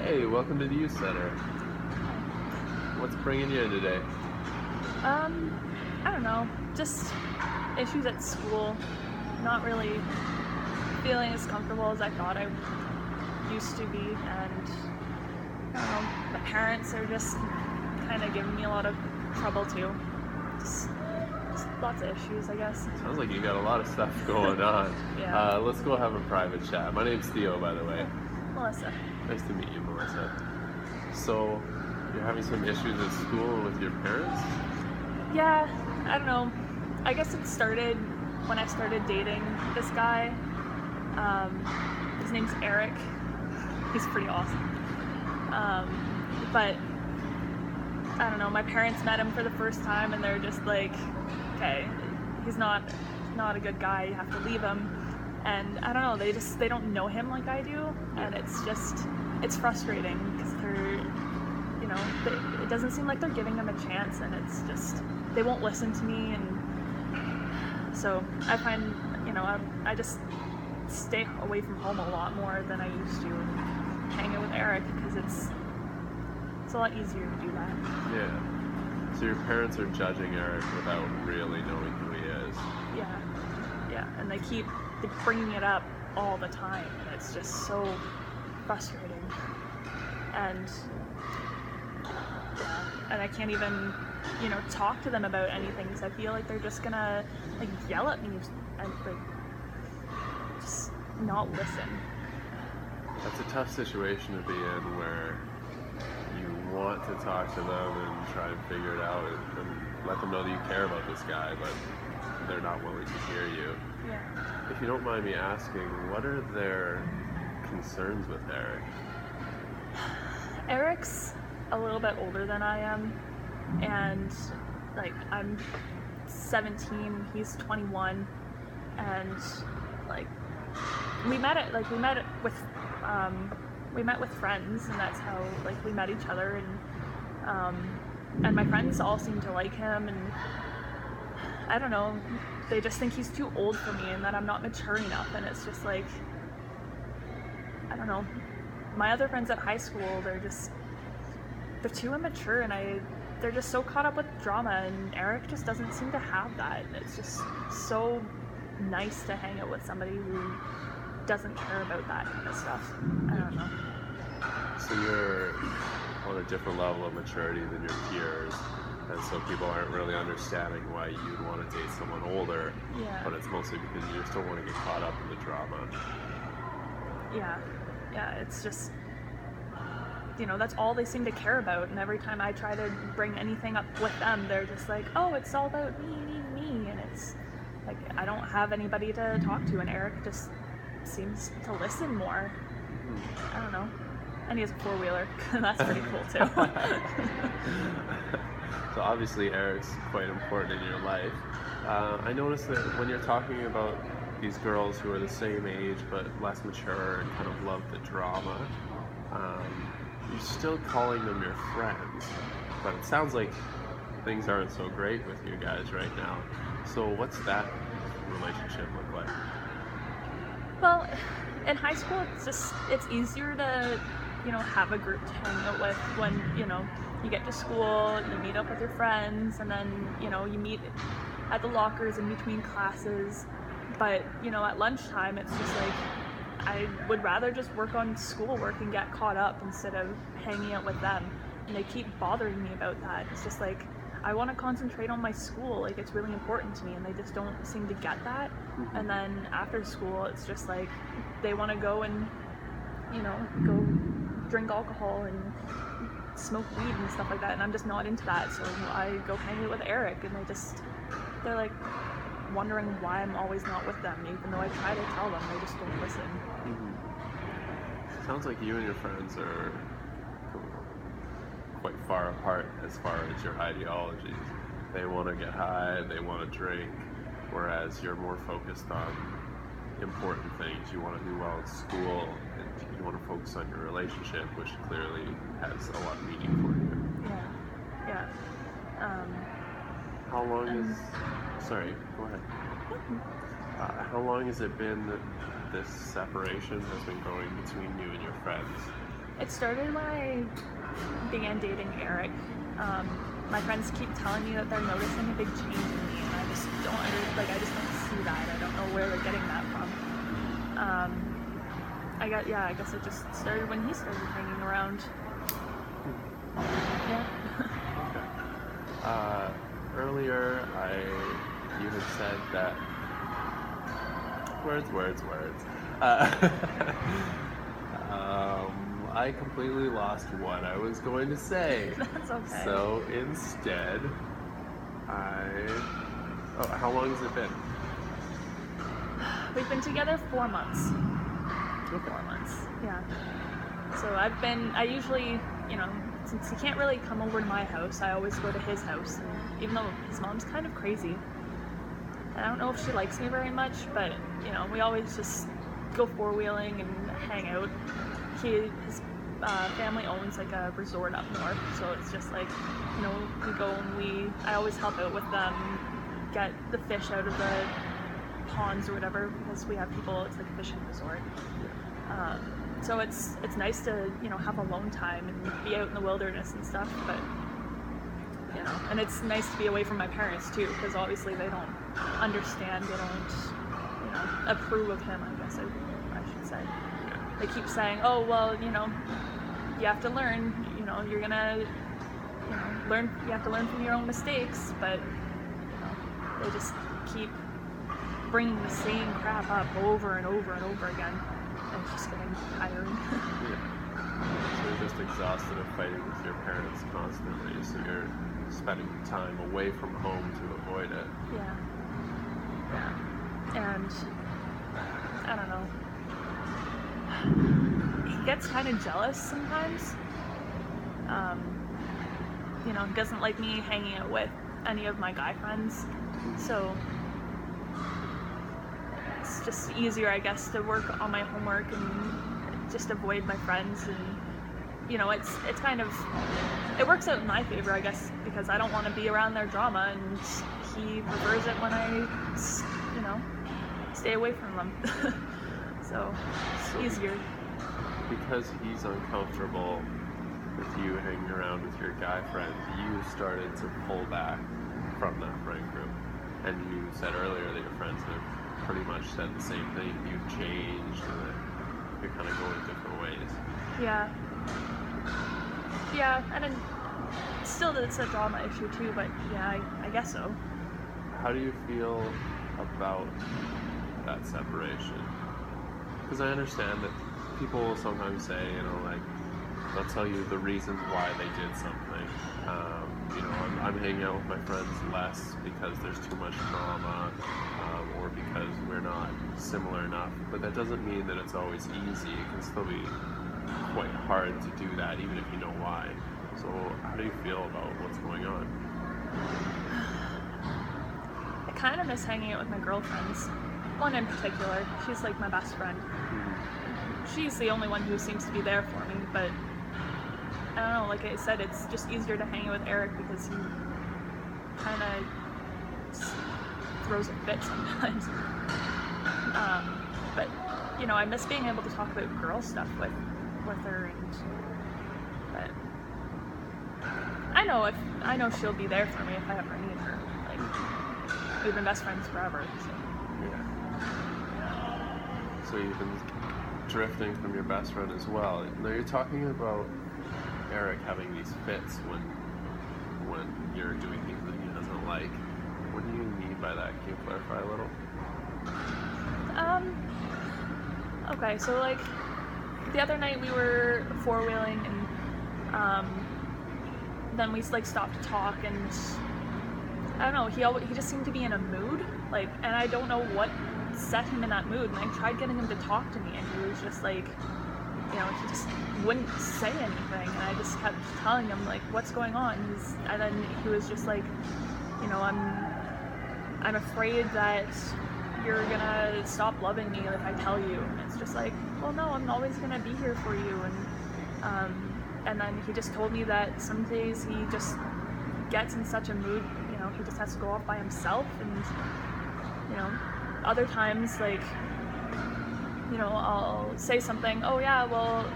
Hey, welcome to the youth center. What's bringing you in today? I don't know, just issues at school. Not really feeling as comfortable as I thought I used to be, and I don't know, the parents are just kind of giving me a lot of trouble too. Just, just lots of issues, I guess. Sounds like you got a lot of stuff going on. Yeah. Let's go have a private chat. My name's Theo, by the way. Melissa. Nice to meet you, Melissa. So, you're having some issues at school with your parents? Yeah, I don't know. I guess it started when I started dating this guy. His name's Eric. He's pretty awesome. But I don't know. My parents met him for the first time, and they're just like, "Okay, he's not a good guy. You have to leave him." And I don't know. They don't know him like I do, and it's frustrating because it doesn't seem like they're giving him a chance, and it's just they won't listen to me, and so I find I just stay away from home a lot more than I used to, and hang out with Eric because it's a lot easier to do that. Yeah. So your parents are judging Eric without really knowing who he is. Yeah, and they keep bringing it up all the time, and it's just so frustrating. And and I can't even, talk to them about anything because I feel like they're just gonna like yell at me and like just not listen. That's a tough situation to be in where you want to talk to them and try and figure it out and let them know that you care about this guy, but they're not willing to hear you. Yeah. If you don't mind me asking, what are their concerns with Eric? Eric's a little bit older than I am, and like I'm 17, he's 21, and like we met with friends, and that's how like we met each other, and my friends all seem to like him, and I don't know, they just think he's too old for me and that I'm not mature enough, and it's just like, I don't know, my other friends at high school, they're too immature, and they're just so caught up with drama, and Eric just doesn't seem to have that. It's just so nice to hang out with somebody who doesn't care about that kind of stuff. I don't know. So you're on a different level of maturity than your peers, and so people aren't really understanding why you'd want to date someone older, Yeah. but it's mostly because you just don't want to get caught up in the drama. Yeah, it's just, that's all they seem to care about, and every time I try to bring anything up with them, they're just like, oh, it's all about me, and it's like, I don't have anybody to talk to, and Eric just seems to listen more. I don't know. And he has a four-wheeler. That's pretty cool, too. So obviously Eric's quite important in your life. I noticed that when you're talking about these girls who are the same age but less mature and kind of love the drama, you're still calling them your friends, but it sounds like things aren't so great with you guys right now. So what's that relationship look like? Well, in high school, it's easier to, have a group to hang out with when, you get to school, you meet up with your friends, and then, you meet at the lockers in between classes. But, at lunchtime, it's just like, I would rather just work on schoolwork and get caught up instead of hanging out with them. And they keep bothering me about that. It's just like, I want to concentrate on my school. Like, it's really important to me, and they just don't seem to get that. Mm-hmm. And then after school, it's just like, they want to go and, go drink alcohol and smoke weed and stuff like that. And I'm just not into that. So I go hang out with Eric, and they're like, wondering why I'm always not with them, even though I try to tell them, they just don't listen. Mm-hmm. Sounds like you and your friends are quite far apart as far as your ideologies. They want to get high, they want to drink, whereas you're more focused on important things. You want to do well at school, and you want to focus on your relationship, which clearly has a lot of meaning for you. Yeah. How long is... Sorry, go ahead. How long has it been that this separation has been going between you and your friends? It started when I began dating Eric. My friends keep telling me that they're noticing a big change in me, and I just I just don't see that. I don't know where they're getting that from. I guess it just started when he started hanging around. Yeah. Okay. Earlier, you had said that words. I completely lost what I was going to say. That's okay. So instead, how long has it been? We've been together 4 months. Okay. 4 months, yeah. So I usually, since he can't really come over to my house, I always go to his house. And even though his mom's kind of crazy, and I don't know if she likes me very much, but, we always just go four-wheeling and hang out. His family owns like a resort up north, so it's just like, we go and I always help out with them, get the fish out of the ponds or whatever, because we have people, it's like a fishing resort. So it's nice to, have alone time and be out in the wilderness and stuff, but, and it's nice to be away from my parents too, because obviously they don't understand, they don't, approve of him, I guess I should say. They keep saying, oh, well, you have to learn, you're gonna, learn, you have to learn from your own mistakes, but, they just keep bringing the same crap up over and over and over again, and it's just getting tiring. Yeah. So you're just exhausted of fighting with your parents constantly, so you're spending time away from home to avoid it. Yeah. And, I don't know. He gets kind of jealous sometimes. He doesn't like me hanging out with any of my guy friends, so it's just easier, I guess, to work on my homework and just avoid my friends, and it's kind of, it works out in my favor, I guess, because I don't want to be around their drama, and he prefers it when I stay away from them. So it's easier. Because he's uncomfortable with you hanging around with your guy friend, you started to pull back from that friend group. And you said earlier that your friends have pretty much said the same thing. You've changed and that you're kind of going different ways. Yeah. Yeah, and then still it's a drama issue too, but yeah, I guess so. How do you feel about that separation? Because I understand that people will sometimes say, they'll tell you the reasons why they did something. I'm hanging out with my friends less because there's too much drama, or because we're not similar enough. But that doesn't mean that it's always easy. It can still be quite hard to do that, even if you know why. So how do you feel about what's going on? I kind of miss hanging out with my girlfriends. One in particular, she's like my best friend. She's the only one who seems to be there for me, but I don't know, like I said, it's just easier to hang out with Eric because he kind of throws a fit sometimes. But, I miss being able to talk about girl stuff with her, but I know she'll be there for me if I ever need her. Like, we've been best friends forever, so. Yeah. So you've been drifting from your best friend as well. Now you're talking about Eric having these fits when you're doing things that he doesn't like. What do you mean by that? Can you clarify a little? Okay, so like the other night we were four-wheeling and then we like stopped to talk, and I don't know, he just seemed to be in a mood, like, and I don't know what set him in that mood, and I tried getting him to talk to me, and he was just like, he just wouldn't say anything, and I just kept telling him like, what's going on? And then he was just like, I'm afraid that you're gonna stop loving me if I tell you. And it's just like, well, no, I'm always gonna be here for you. And then he just told me that some days he just gets in such a mood, he just has to go off by himself, and other times, like, I'll say something, oh yeah, well,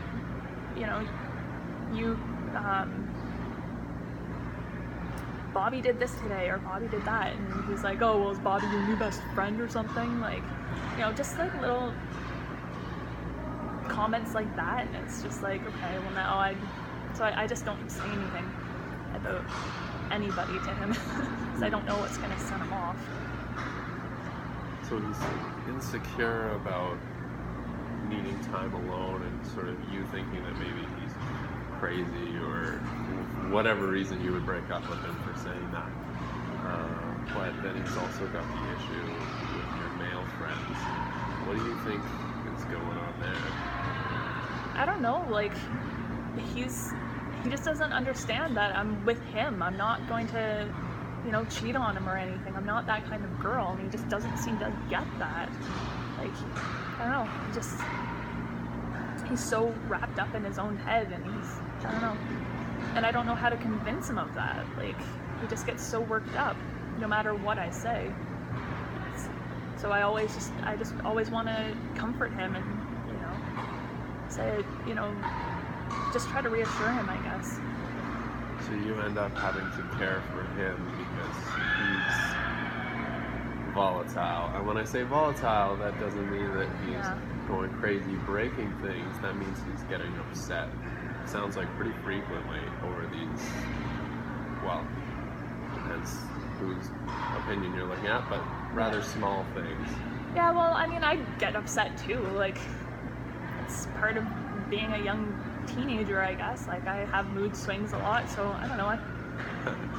you know, you, Bobby did this today, or Bobby did that, and he's like, oh, well, is Bobby your new best friend or something? Like, you know, just like little comments like that, and it's just like, okay, well now I just don't say anything about anybody to him, because I don't know what's going to set him off. So he's insecure about needing time alone, and sort of you thinking that maybe he's crazy, or whatever reason you would break up with him for saying that. But then he's also got the issue with your male friends. What do you think is going on there? I don't know, like, he just doesn't understand that I'm with him. I'm not going to, you know, cheat on him or anything. I'm not that kind of girl, and he just doesn't seem to get that. Like, I don't know, he's so wrapped up in his own head, and I don't know. And I don't know how to convince him of that. Like, he just gets so worked up, no matter what I say. So I just always want to comfort him and, you know, say, you know, just try to reassure him, I guess. So you end up having to care for him because he's volatile. And when I say volatile, that doesn't mean that he's going crazy breaking things. That means he's getting upset. It sounds like pretty frequently over these, well, depends whose opinion you're looking at, but rather small things. Yeah, well, I mean, I get upset too. Like, it's part of being a young teenager, I guess. Like, I have mood swings a lot, so I don't know.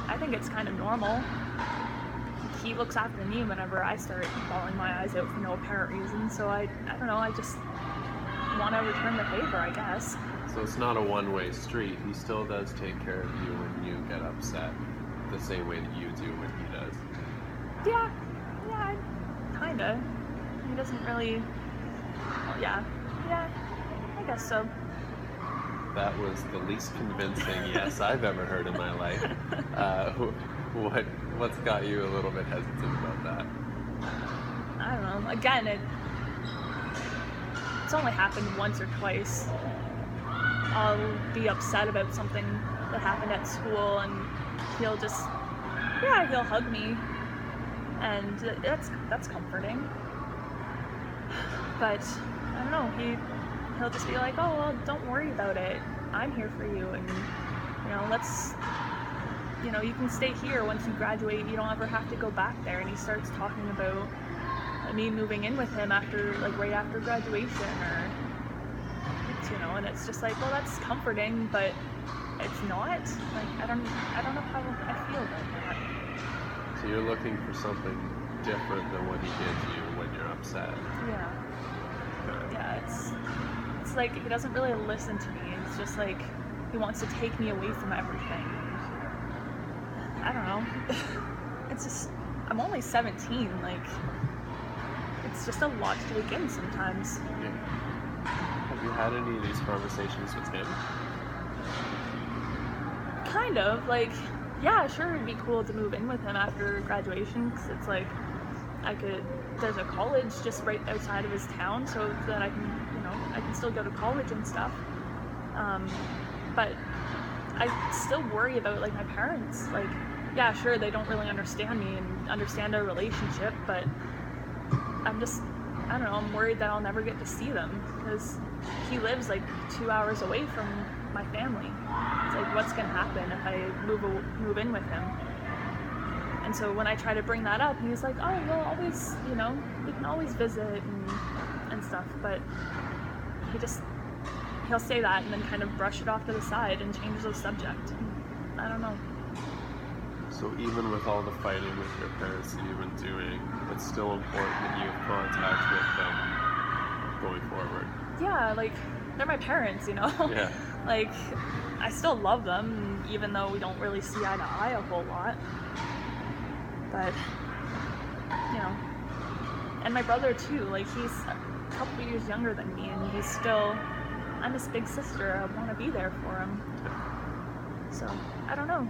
I think it's kind of normal. He looks after me whenever I start bawling my eyes out for no apparent reason, so I don't know, I just want to return the favor, I guess. So it's not a one-way street. He still does take care of you when you get upset, the same way that you do when he does. Yeah, kinda. He doesn't really, yeah, I guess so. That was the least convincing yes I've ever heard in my life. What's got you a little bit hesitant about that? I don't know. Again, it's only happened once or twice. I'll be upset about something that happened at school, and he'll hug me, and that's comforting. But I don't know. He'll just be like, oh, well, don't worry about it. I'm here for you, and, you know, you can stay here once you graduate. You don't ever have to go back there. And he starts talking about me moving in with him right after graduation, or, you know, and it's just like, well, that's comforting, but it's not. Like, I don't know how I feel about that. So you're looking for something different than what he gives you when you're upset. Yeah. Okay. Yeah, it's like he doesn't really listen to me. It's just like he wants to take me away from everything. I don't know. It's just, I'm only 17. Like, it's just a lot to take in sometimes. Yeah. Have you had any of these conversations with him? Kind of. Like, yeah, sure, it'd be cool to move in with him after graduation, because it's like, there's a college just right outside of his town, so that I can still go to college and stuff. But I still worry about, like, my parents. Like, yeah, sure, they don't really understand me and understand our relationship, but I don't know, I'm worried that I'll never get to see them, because he lives like 2 hours away from my family. It's like, what's gonna happen if I move in with him? And so when I try to bring that up, he's like, oh, well, always, you know, we can always visit and stuff, but he'll say that and then kind of brush it off to the side and change the subject. I don't know. So even with all the fighting with your parents that you've been doing, it's still important that you have contact with them going forward. Yeah, like, they're my parents, you know? Yeah. Like, I still love them, even though we don't really see eye to eye a whole lot. But, you know, and my brother too, like, he's a couple years younger than me, and I'm his big sister. I want to be there for him. So, I don't know.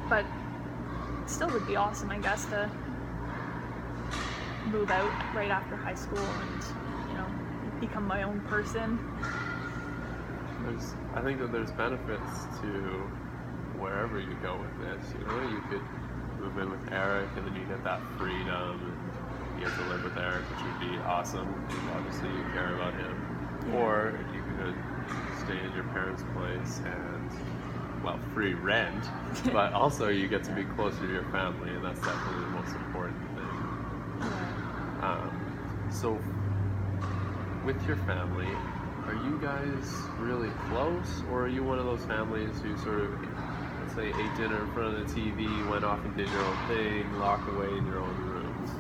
But it still would be awesome, I guess, to move out right after high school and, you know, become my own person. I think that there's benefits to wherever you go with this. You know, you could move in with Eric, and then you get that freedom, and you get to live with Eric, which would be awesome. Because obviously, you care about him. Yeah. Or you could stay in your parents' place and, well, free rent, but also you get to be closer to your family, and that's definitely the most important thing. Yeah. So, with your family, are you guys really close, or are you one of those families who sort of, let's say, ate dinner in front of the TV, went off and did your own thing, locked away in your own rooms?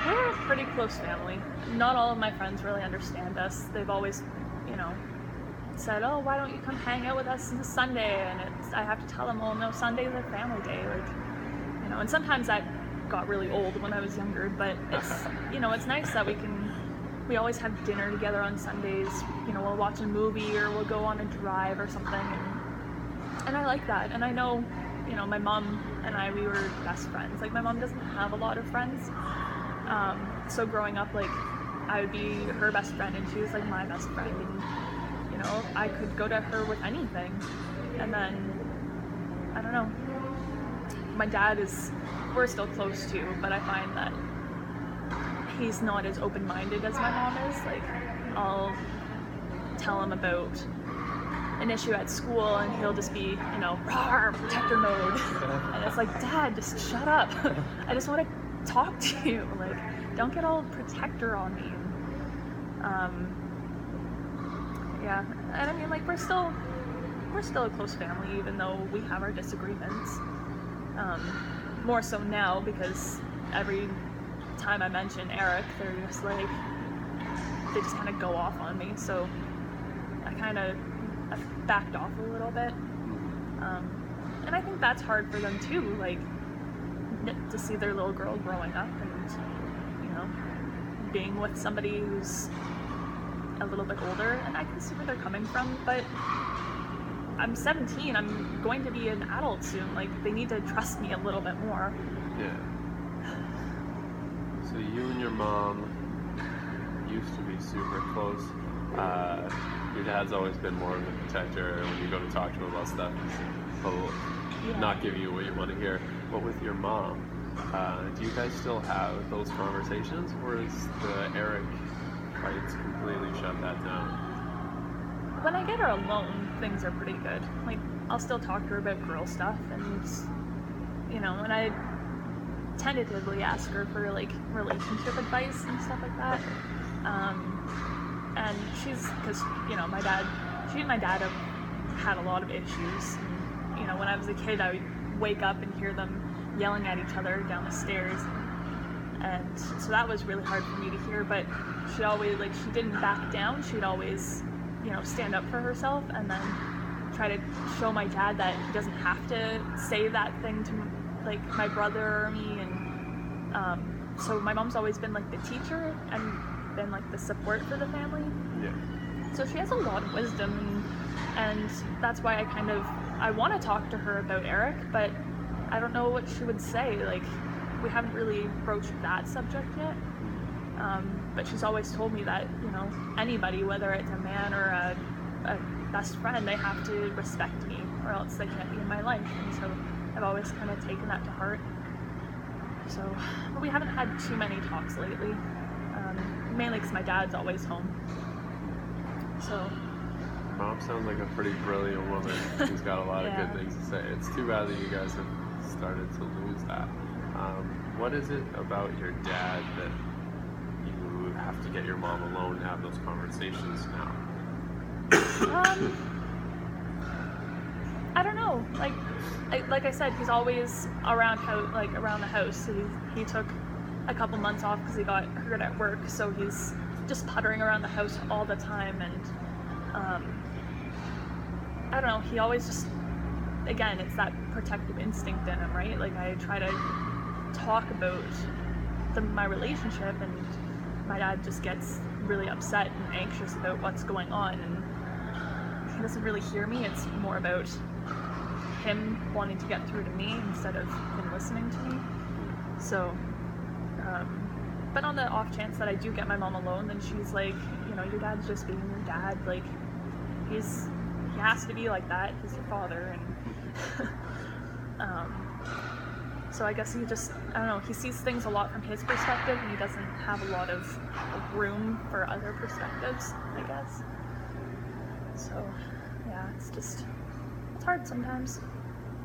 We're a pretty close family. Not all of my friends really understand us. They've always, said, "Oh, why don't you come hang out with us this Sunday?" And I have to tell them, "Well, no, Sunday's a family day." And sometimes that got really old when I was younger, but it's nice that we always have dinner together on Sundays. We'll watch a movie or we'll go on a drive or something, and I like that. And I know, my mom and we were best friends. Like, my mom doesn't have a lot of friends, so growing up, like, I would be her best friend and she was like my best friend, and I could go to her with anything. And then I don't know, my dad we're still close too, but I find that he's not as open-minded as my mom is. Like, I'll tell him about an issue at school and he'll just be, rawr, protector mode. And it's like, Dad, just shut up. I just want to talk to you. Like, don't get all protector on me. Yeah, and I mean, like, we're still a close family, even though we have our disagreements. More so now, because every time I mention Eric, they just kind of go off on me. So I backed off a little bit, and I think that's hard for them too, like, to see their little girl growing up and being with somebody who's a little bit older. And I can see where they're coming from, but I'm 17, I'm going to be an adult soon. Like, they need to trust me a little bit more. Yeah. So you and your mom used to be super close. Your dad's always been more of a protector. When you go to talk to him about stuff, he'll not give you what you want to hear. But with your mom, do you guys still have those conversations, or is the Eric fights completely shut that down? When I get her alone, things are pretty good. Like, I'll still talk to her about girl stuff, and and I tentatively ask her for, like, relationship advice and stuff like that. And because she and my dad have had a lot of issues. And, when I was a kid, I would wake up and hear them yelling at each other down the stairs. And so that was really hard for me to hear, but she always, like, she didn't back down. She'd always, stand up for herself, and then try to show my dad that he doesn't have to say that thing to, like, my brother or me. And so my mom's always been, like, the teacher and been, like, the support for the family. Yeah. So she has a lot of wisdom, and that's why I want to talk to her about Eric, but I don't know what she would say. Like, we haven't really broached that subject yet. But she's always told me that, anybody, whether it's a man or a best friend, they have to respect me, or else they can't be in my life. And so I've always kind of taken that to heart. So, but we haven't had too many talks lately, mainly because my dad's always home. So. Mom sounds like a pretty brilliant woman. She's got a lot of good things to say. It's too bad that you guys have started to lose that. What is it about your dad that you have to get your mom alone to have those conversations now? I don't know. Like I said, he's always around the house. So he took a couple months off because he got hurt at work. So he's just puttering around the house all the time, and I don't know. He always just, again, it's that protective instinct in him, right? Like, I try to talk about my relationship, and my dad just gets really upset and anxious about what's going on, and he doesn't really hear me. It's more about him wanting to get through to me instead of him listening to me. So, but on the off chance that I do get my mom alone, then she's like, your dad's just being your dad. Like, he has to be like that. He's your father, and so I guess I don't know, he sees things a lot from his perspective, and he doesn't have a lot of room for other perspectives, I guess. So, yeah, it's hard sometimes.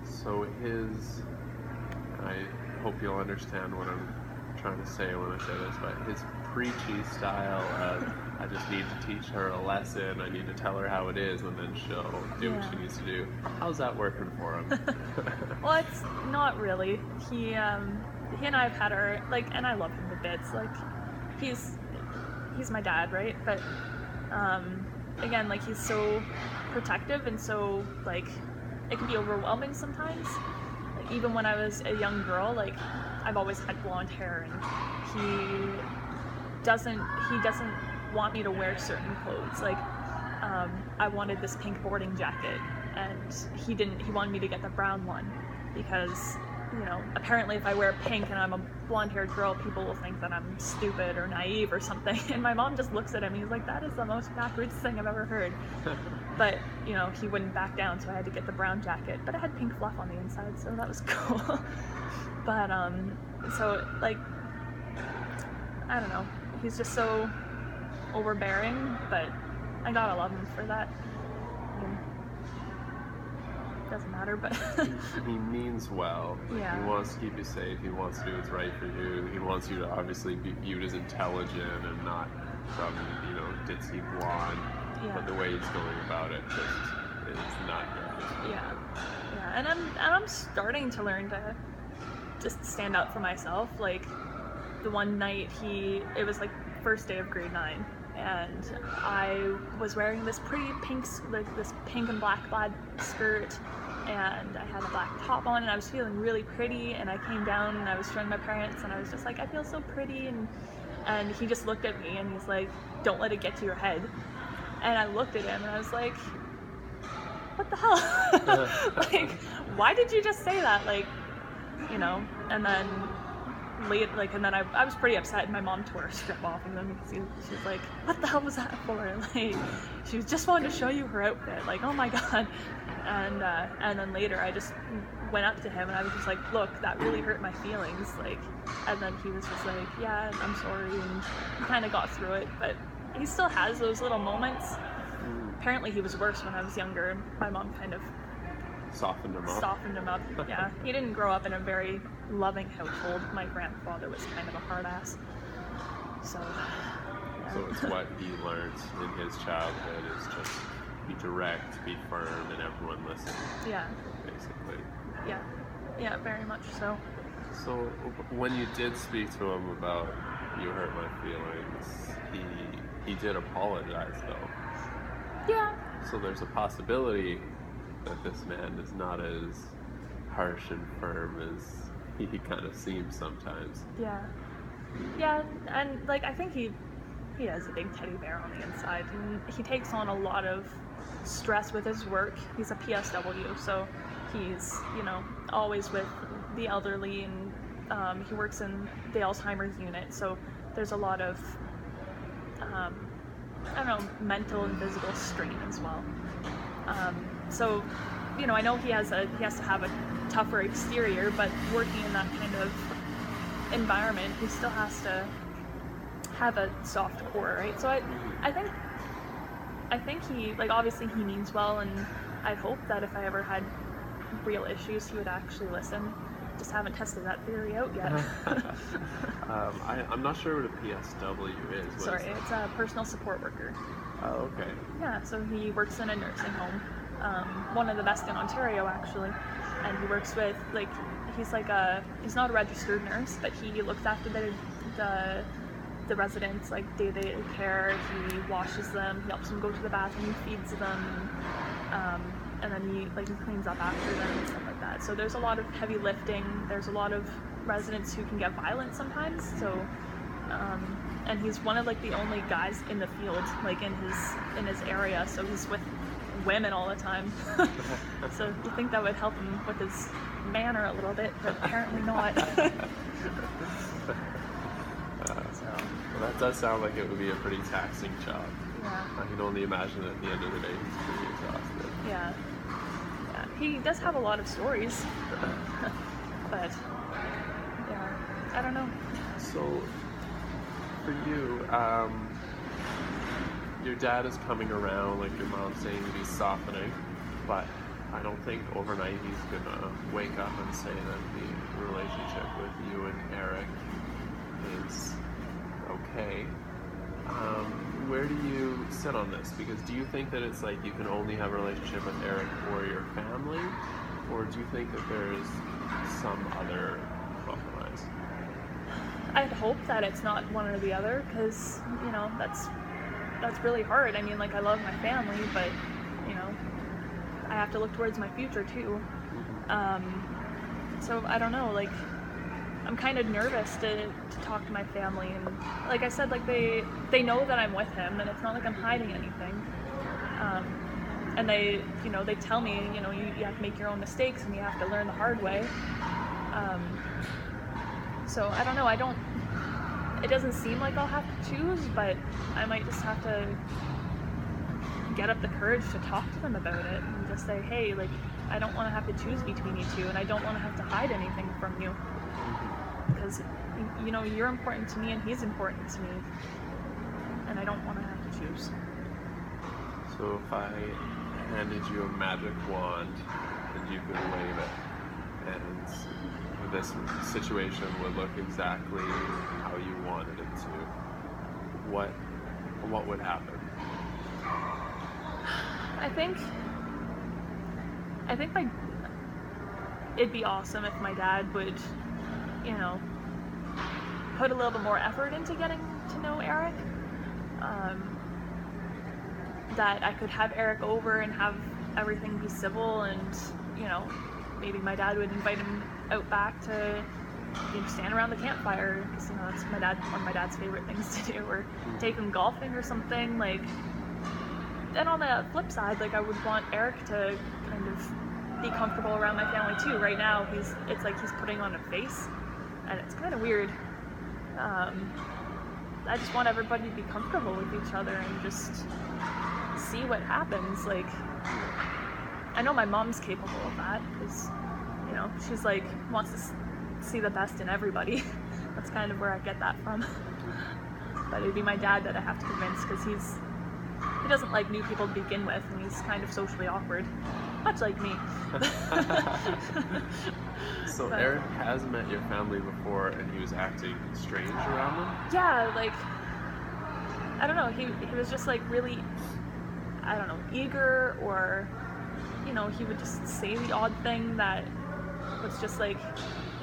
So I hope you'll understand what I'm trying to say when I say this, but his preachy style of, I just need to teach her a lesson, I need to tell her how it is, and then she'll do what she needs to do. How's that working for him? Well, it's not really. He and I have had our, like, and I love him to bits. Like, he's my dad, right? But again, like, he's so protective, and so, like, it can be overwhelming sometimes. Like, even when I was a young girl, like, I've always had blonde hair, and he doesn't want me to wear certain clothes. Like, I wanted this pink boarding jacket, and he wanted me to get the brown one, because, you know, apparently if I wear pink and I'm a blonde-haired girl, people will think that I'm stupid or naive or something. And my mom just looks at him and he's like, that is the most backwards thing I've ever heard. But, you know, he wouldn't back down, so I had to get the brown jacket. But it had pink fluff on the inside, so that was cool. But, so, like, I don't know. He's just so overbearing, but I gotta love him for that. I mean, doesn't matter, but he means well. Yeah. He wants to keep you safe. He wants to do what's right for you. He wants you to obviously be viewed as intelligent and not some, you know, ditzy blonde. Yeah. But the way he's going about it just is not good. Yeah. And I'm starting to learn to just stand up for myself. Like, the one night it was like first day of grade 9, and I was wearing this pretty this pink and black plaid skirt, and I had a black top on, and I was feeling really pretty, and I came down and I was showing my parents, and I was just like, I feel so pretty, and he just looked at me and he's like, don't let it get to your head. And I looked at him and I was like, what the hell? Like, why did you just say that? Like, you know, and then I was pretty upset, and my mom tore her strip off, and then she was like, what the hell was that for? Like, she just wanted to show you her outfit, like, oh my god. And then later I just went up to him and I was just like, look, that really hurt my feelings, like, and then he was just like, yeah, I'm sorry, and he kind of got through it, but he still has those little moments. Apparently he was worse when I was younger, and my mom kind of softened him up. Yeah, he didn't grow up in a very loving household. My grandfather was kind of a hard ass. So, yeah. So it's what he learned in his childhood is just be direct, be firm, and everyone listen. Yeah. Basically. Yeah, very much so. So when you did speak to him about you hurt my feelings, he did apologize though. Yeah. So there's a possibility that this man is not as harsh and firm as he kind of seems sometimes. Yeah, and like, I think he has a big teddy bear on the inside, and he takes on a lot of stress with his work. He's a PSW, so he's, you know, always with the elderly, and he works in the Alzheimer's unit, so there's a lot of I don't know, mental and physical strain as well. So, you know, I know he has to have a tougher exterior, but working in that kind of environment, he still has to have a soft core, right? So I think he, like, obviously he means well, and I hope that if I ever had real issues, he would actually listen. Just haven't tested that theory out yet. I'm not sure what a PSW is. Sorry, it's a personal support worker. Oh, okay. Yeah, so he works in a nursing home, one of the best in Ontario actually, and he works with, like, he's not a registered nurse, but he looks after the residents, like, day-to-day care. He washes them, he helps them go to the bathroom, he feeds them, and then he cleans up after them and stuff like that. So there's a lot of heavy lifting. There's a lot of residents who can get violent sometimes. So, and he's one of, like, the only guys in the field, like, in his area. So he's with women all the time. So you think that would help him with his manner a little bit, but apparently not. Well, that does sound like it would be a pretty taxing job. Yeah. I can only imagine at the end of the day he's pretty exhausted. Yeah. Yeah. He does have a lot of stories, but yeah, I don't know. So, for you, your dad is coming around, like your mom's saying that he's softening, but I don't think overnight he's gonna wake up and say that the relationship with you and Eric is okay. Where do you sit on this? Because do you think that it's like you can only have a relationship with Eric for your family, or do you think that there's some other compromise? I'd hope that it's not one or the other, because you know that's really hard. I mean, like, I love my family, but you know, I have to look towards my future too. So I don't know, like, I'm kind of nervous to talk to my family, and like I said, like they know that I'm with him, and it's not like I'm hiding anything. And they, you know, they tell me, you know, you have to make your own mistakes and you have to learn the hard way. So I don't know. It doesn't seem like I'll have to choose, but I might just have to get up the courage to talk to them about it and just say, hey, like, I don't want to have to choose between you two, and I don't want to have to hide anything from you. Because, you know, you're important to me and he's important to me, and I don't want to have to choose. So if I handed you a magic wand and you could wave it, and this situation would look exactly how you wanted it to, what would happen? I think it'd be awesome if my dad would, you know, put a little bit more effort into getting to know Eric. That I could have Eric over and have everything be civil, and you know, maybe my dad would invite him out back to, you know, stand around the campfire, because you know that's one of my dad's favorite things to do, or take him golfing or something. Like, then on the flip side, like, I would want Eric to kind of be comfortable around my family too. Right now, it's like he's putting on a face, and it's kind of weird. I just want everybody to be comfortable with each other and just see what happens. Like, I know my mom's capable of that, because, you know, she's like, wants to see the best in everybody. That's kind of where I get that from. But it'd be my dad that I have to convince, because he doesn't like new people to begin with, and he's kind of socially awkward, much like me. So but Eric has met your family before, and he was acting strange around them? Yeah, like, I don't know, he was just like really, I don't know, eager, or, you know, he would just say the odd thing that was just like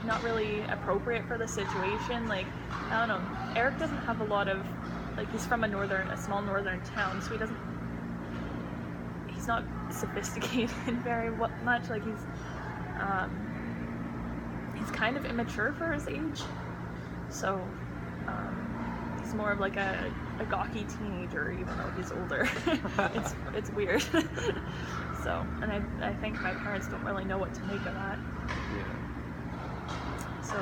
not really appropriate for the situation. Like, I don't know, Eric doesn't have a lot of, like, he's from a small northern town, so he's not sophisticated very much. Like, he's kind of immature for his age, so he's more of like a gawky teenager, even though he's older. it's weird. So, and I think my parents don't really know what to make of that. Yeah. So,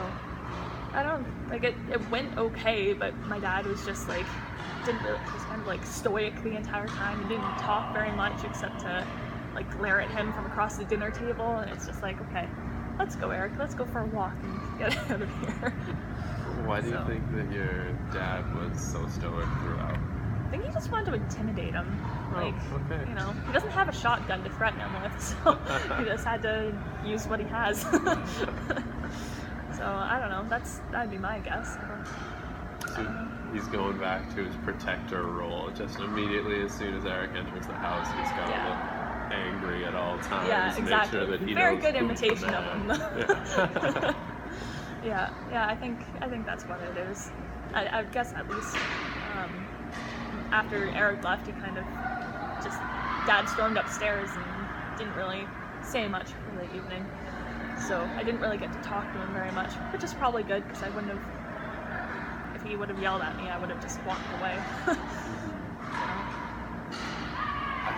I don't, like, it went okay, but my dad was just like, he was kind of like stoic the entire time. He didn't talk very much except to like glare at him from across the dinner table, and it's just like, okay, let's go, Eric, let's go for a walk and get out of here. Why do you think that your dad was so stoic throughout? I think he just wanted to intimidate him. Like, okay. You know, he doesn't have a shotgun to threaten him with, so he just had to use what he has. So, I don't know, that'd be my guess. So he's going back to his protector role. Just immediately, as soon as Eric enters the house, he's got to look angry at all times. Yeah, exactly. Make sure that he Very knows good who's imitation the of man. him. Yeah, I think that's what it is. I guess at least after Eric left, he kind of just, Dad stormed upstairs and didn't really say much for the evening. So I didn't really get to talk to him very much, which is probably good, because I wouldn't have, if he would have yelled at me, I would have just walked away. I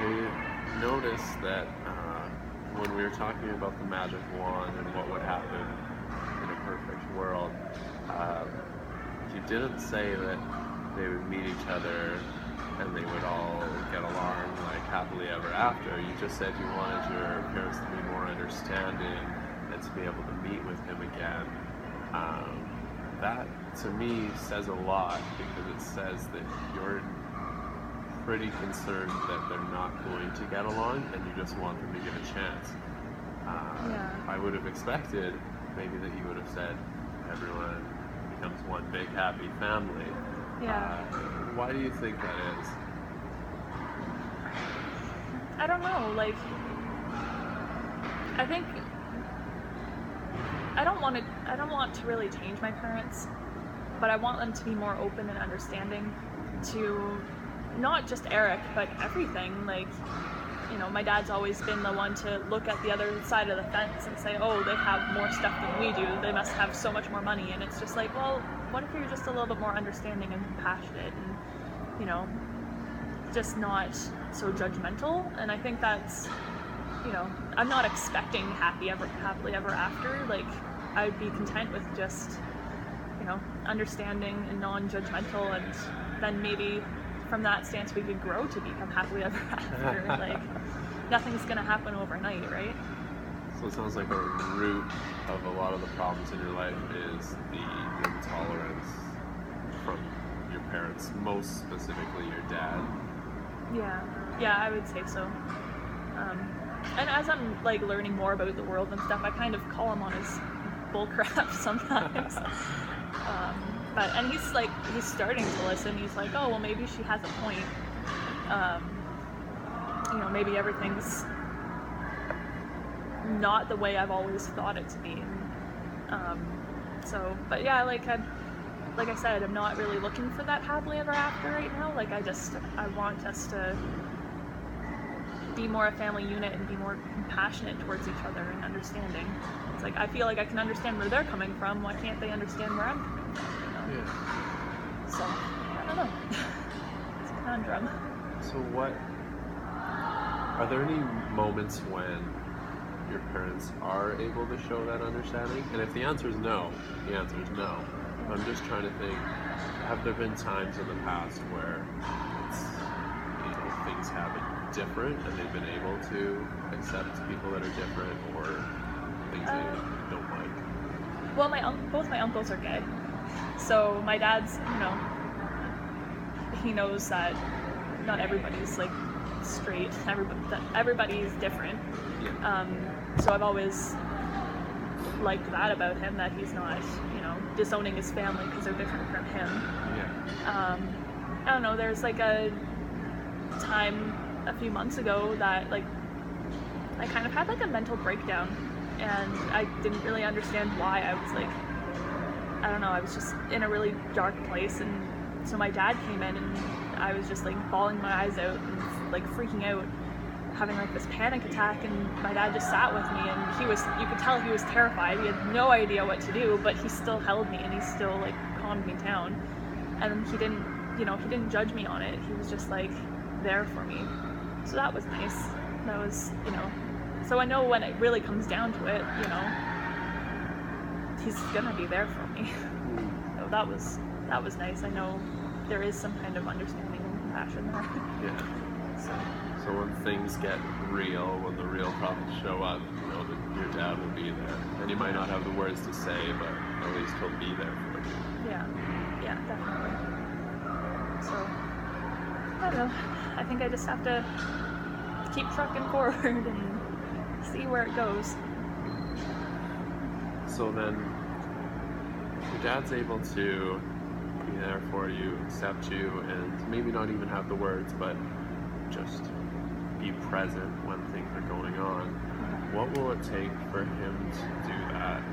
noticed that when we were talking about the magic wand and what would happen in a perfect world, you didn't say that they would meet each other and they would all get along like happily ever after. You just said you wanted your parents to be more understanding and to be able to meet with him again. That to me says a lot, because it says that you're pretty concerned that they're not going to get along and you just want them to give a chance. I would have expected maybe that you would have said everyone becomes one big happy family. Why do you think that is? I don't know, like, I think I don't want to really change my parents, but I want them to be more open and understanding to not just Eric, but everything. Like, you know, my dad's always been the one to look at the other side of the fence and say, oh, they have more stuff than we do, they must have so much more money. And it's just like, well, what if you're just a little bit more understanding and compassionate and, you know, just not so judgmental? And I think that's, you know, I'm not expecting happily ever after. Like, I'd be content with just, you know, understanding and non-judgmental, and then maybe from that stance we could grow to become happily ever after. Like, nothing's gonna happen overnight, right? So it sounds like a root of a lot of the problems in your life is the intolerance from your parents, most specifically your dad. Yeah, I would say so. And as I'm like learning more about the world and stuff, I kind of call him on his bullcrap sometimes. And he's starting to listen. He's like, oh, well, maybe she has a point. You know, maybe everything's not the way I've always thought it to be. But yeah, like I said, I'm not really looking for that happily ever after right now. Like, I want us to be more a family unit and be more compassionate towards each other and understanding. It's like, I feel like I can understand where they're coming from. Why can't they understand where I'm coming from? You know? Yeah. So, I don't know. It's a conundrum. So are there any moments when your parents are able to show that understanding? And if the answer is no, the answer is no. I'm just trying to think, have there been times in the past where it's, you know, things have been different and they've been able to accept people that are different, or things they don't like? Well, both my uncles are gay. So my dad's, you know, he knows that not everybody's like straight, everybody's different. Yeah. So I've always liked that about him, that he's not, you know, disowning his family because they're different from him. Yeah. I don't know, there's like a time a few months ago that like I kind of had like a mental breakdown, and I didn't really understand why. I was like, I don't know, I was just in a really dark place, and so my dad came in and I was just like bawling my eyes out and like freaking out, having like this panic attack, and my dad just sat with me, and you could tell he was terrified. He had no idea what to do, but he still held me and he still like calmed me down, and he didn't judge me on it. He was just like there for me. So that was nice. That was, you know, so I know when it really comes down to it, you know, he's gonna be there for me. So that was nice. I know there is some kind of understanding and compassion there. Yeah. So when things get real, when the real problems show up, you know that your dad will be there. And he might not have the words to say, but at least he'll be there for you. Yeah, definitely. So, I don't know. I think I just have to keep trucking forward and see where it goes. So then, your dad's able to be there for you, accept you, and maybe not even have the words, but just be present when things are going on. What will it take for him to do that?